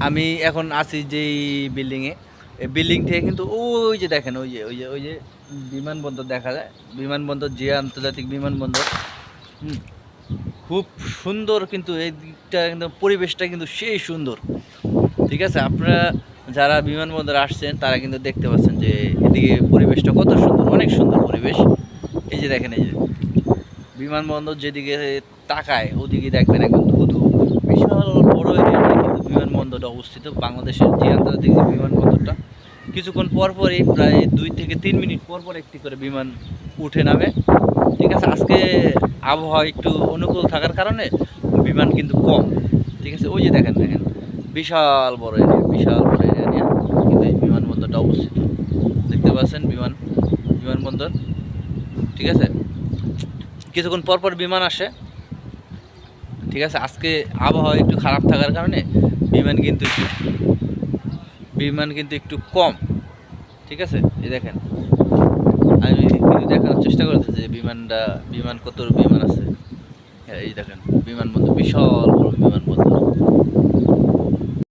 আমি এখন আছি যেই বিল্ডিংয়ে, এই বিল্ডিং থেকে কিন্তু ওই যে দেখেন ওই যে বিমানবন্দর দেখা যায়। বিমানবন্দর জিয়া আন্তর্জাতিক বিমানবন্দর। হুম, খুব সুন্দর কিন্তু এই দিকটা, কিন্তু পরিবেশটা কিন্তু সেই সুন্দর। ঠিক আছে, আপনারা যারা বিমানবন্দরে আসছেন তারা কিন্তু দেখতে পাচ্ছেন যে এদিকে পরিবেশটা কত সুন্দর, অনেক সুন্দর পরিবেশ। এই যে দেখেন, এই যে বিমানবন্দর যেদিকে তাকায় ওদিকে দেখবেন একদম ধুধু, বিশাল বড় এরিয়াতে কিন্তু বিমানবন্দরটা অবস্থিত, বাংলাদেশের যে আন্তর্জাতিক যে বিমানবন্দরটা। কিছুক্ষণ পর পরই, প্রায় 2 থেকে 3 মিনিট পর পর একটি করে বিমান উঠে নামে। ঠিক আছে, আজকে আবহাওয়া একটু অনুকূল থাকার কারণে বিমান কিন্তু কম। ঠিক আছে, ওই যে দেখেন দেখেন বিশাল বড় এরিয়া, বিশাল বড় এরিয়া নিয়ে কিন্তু এই বিমানবন্দরটা অবস্থিত। দেখতে পাচ্ছেন বিমানবন্দর। ঠিক আছে, কিছুক্ষণ পর পর বিমান আসে। ঠিক আছে, আজকে আবহাওয়া একটু খারাপ থাকার কারণে বিমান কিন্তু একটু বিমান কিন্তু একটু কম। ঠিক আছে, এই দেখেন, আমি কিন্তু দেখানোর চেষ্টা করছি যে বিমান কত বিমান আছে। হ্যাঁ, এই দেখেন বিমানবন্দর, বিশাল বড় বিমানবন্দর।